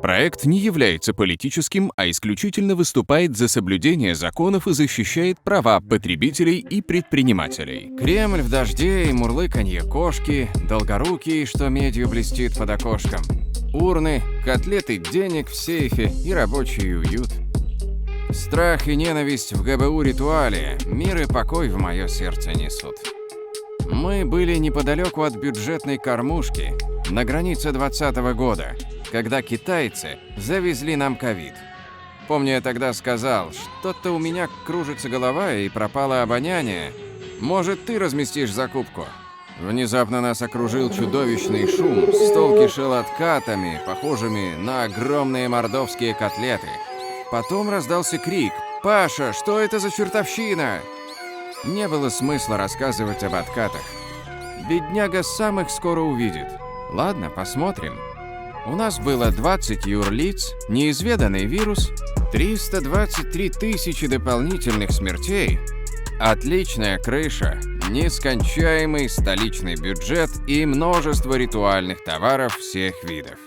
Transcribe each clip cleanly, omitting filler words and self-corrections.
Проект не является политическим, а исключительно выступает за соблюдение законов и защищает права потребителей и предпринимателей. Кремль в дожде и мурлыканье кошки, долгорукий, что медью блестит под окошком. Урны, котлеты денег в сейфе и рабочий уют. Страх и ненависть в ГБУ ритуале, мир и покой в мое сердце несут. Мы были неподалеку от бюджетной кормушки, на границе 2020 года, когда китайцы завезли нам ковид. Помню, я тогда сказал, что-то у меня кружится голова и пропало обоняние. Может, ты разместишь закупку? Внезапно нас окружил чудовищный шум, стол кишел откатами, похожими на огромные мордовские котлеты. Потом раздался крик: «Паша, что это за чертовщина?» Не было смысла рассказывать об откатах. Бедняга сам их скоро увидит. Ладно, посмотрим. У нас было 20 юрлиц, неизведанный вирус, 323 тысячи дополнительных смертей, отличная крыша, нескончаемый столичный бюджет и множество ритуальных товаров всех видов.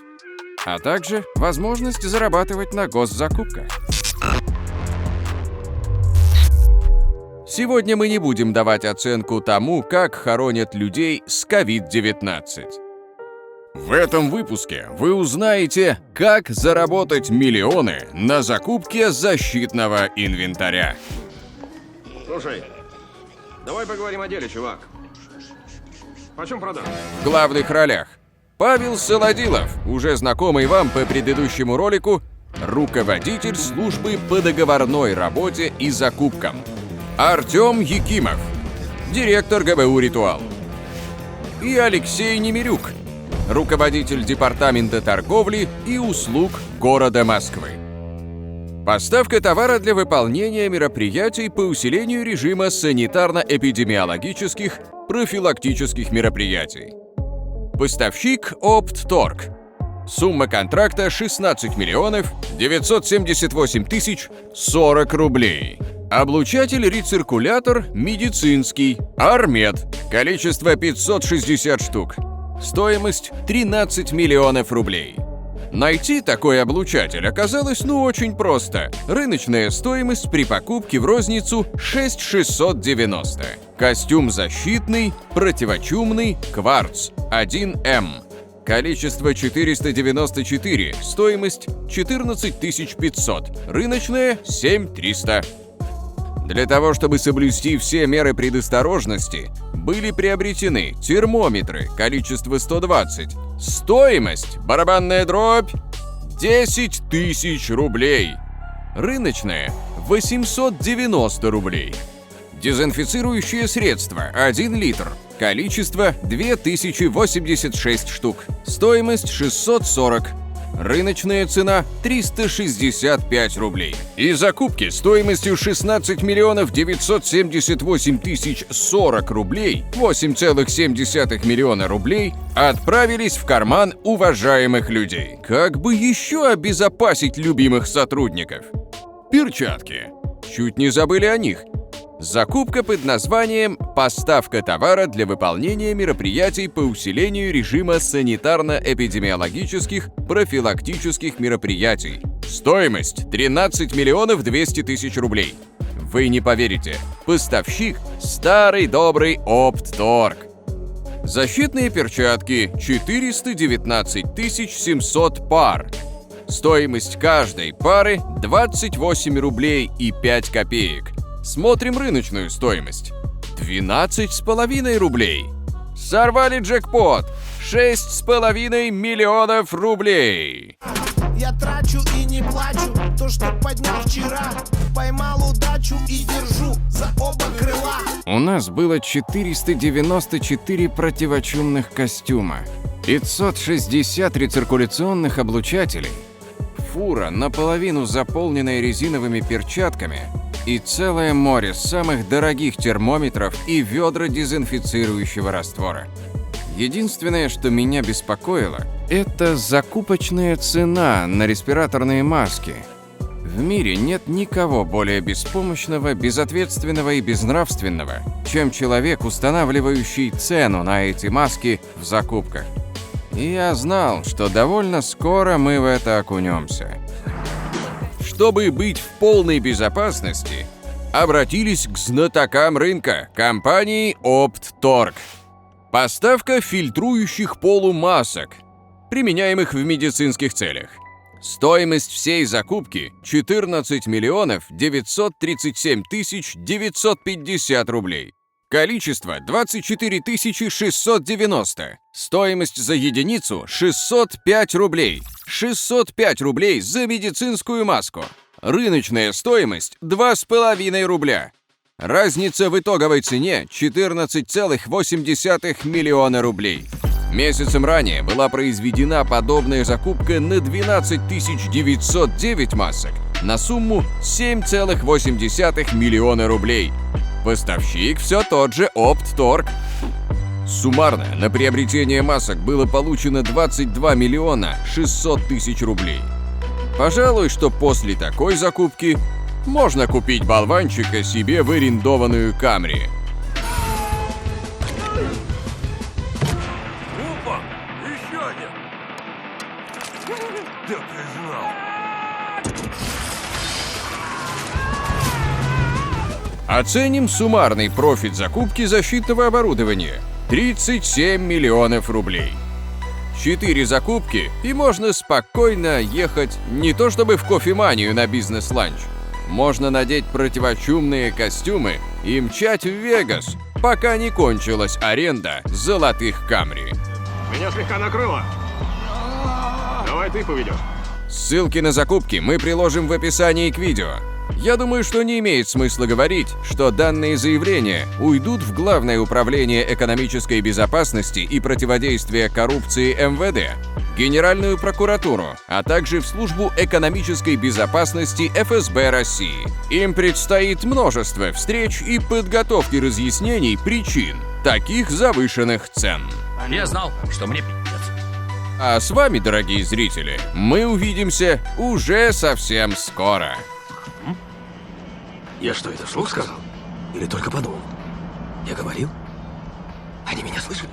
А также возможность зарабатывать на госзакупках. Сегодня мы не будем давать оценку тому, как хоронят людей с COVID-19. В этом выпуске вы узнаете, как заработать миллионы на закупке защитного инвентаря. Слушай, давай поговорим о деле, чувак. Почем продам? В главных ролях Павел Солодилов, уже знакомый вам по предыдущему ролику, руководитель службы по договорной работе и закупкам. Артем Якимов, директор ГБУ «Ритуал». И Алексей Немирюк, руководитель департамента торговли и услуг города Москвы. Поставка товара для выполнения мероприятий по усилению режима санитарно-эпидемиологических профилактических мероприятий. Поставщик Оптторг. Сумма контракта 16 миллионов 978 тысяч 40 рублей. Облучатель-рециркулятор медицинский. Армед. Количество 560 штук. Стоимость 13 миллионов рублей. Найти такой облучатель оказалось очень просто. Рыночная стоимость при покупке в розницу 6690. Костюм защитный, противочумный, кварц 1М. Количество 494, стоимость 14 500, рыночная 7300. Для того, чтобы соблюсти все меры предосторожности, были приобретены термометры, количество 120, стоимость, барабанная дробь, 10 тысяч рублей, рыночная 890 рублей. Дезинфицирующее средство 1 литр, количество 2086 штук, стоимость 640, рыночная цена 365 рублей. И закупки стоимостью 16 миллионов 978 тысяч 40 рублей, 8,7 миллиона рублей, отправились в карман уважаемых людей. Как бы еще обезопасить любимых сотрудников? Перчатки. Чуть не забыли о них. Закупка под названием «Поставка товара для выполнения мероприятий по усилению режима санитарно-эпидемиологических профилактических мероприятий». Стоимость 13 миллионов 200 тысяч рублей. Вы не поверите, поставщик – старый добрый Оптторг. Защитные перчатки 419 700 пар. Стоимость каждой пары 28 рублей и 5 копеек. Смотрим рыночную стоимость. 12,5 рублей. Сорвали джекпот. 6,5 миллионов рублей. Я трачу и не плачу, то, что поднял вчера. Поймал удачу и держу за оба крыла. У нас было 494 противочумных костюма, 560 рециркуляционных облучателей, фура, наполовину заполненная резиновыми перчатками, и целое море самых дорогих термометров и ведра дезинфицирующего раствора. Единственное, что меня беспокоило, это закупочная цена на респираторные маски. В мире нет никого более беспомощного, безответственного и безнравственного, чем человек, устанавливающий цену на эти маски в закупках. И я знал, что довольно скоро мы в это окунемся. Чтобы быть в полной безопасности, обратились к знатокам рынка, компании OptTorg. Поставка фильтрующих полумасок, применяемых в медицинских целях. Стоимость всей закупки – 14 миллионов 937 тысяч 950 рублей. Количество – 24 690. Стоимость за единицу – 605 рублей. 605 рублей за медицинскую маску. Рыночная стоимость – 2,5 рубля. Разница в итоговой цене – 14,8 миллиона рублей. Месяцем ранее была произведена подобная закупка на 12 909 масок на сумму 7,8 миллиона рублей. Поставщик все тот же OptTorg. Суммарно на приобретение масок было получено 22 миллиона 600 тысяч рублей. Пожалуй, что после такой закупки можно купить болванчика себе в арендованную Камри. Опа! Еще один! Так и знал. Оценим суммарный профит закупки защитного оборудования – 37 миллионов рублей. 4 закупки, и можно спокойно ехать не то чтобы в кофеманию на бизнес-ланч. Можно надеть противочумные костюмы и мчать в Вегас, пока не кончилась аренда золотых Камри. Меня слегка накрыло. Давай ты поведешь. Ссылки на закупки мы приложим в описании к видео. Я думаю, что не имеет смысла говорить, что данные заявления уйдут в Главное управление экономической безопасности и противодействия коррупции МВД, Генеральную прокуратуру, а также в Службу экономической безопасности ФСБ России. Им предстоит множество встреч и подготовки разъяснений причин таких завышенных цен. Я знал, что мне пи***ц. А с вами, дорогие зрители, мы увидимся уже совсем скоро. Я что, это вслух сказал? Или только подумал? Я говорил? Они меня слышали?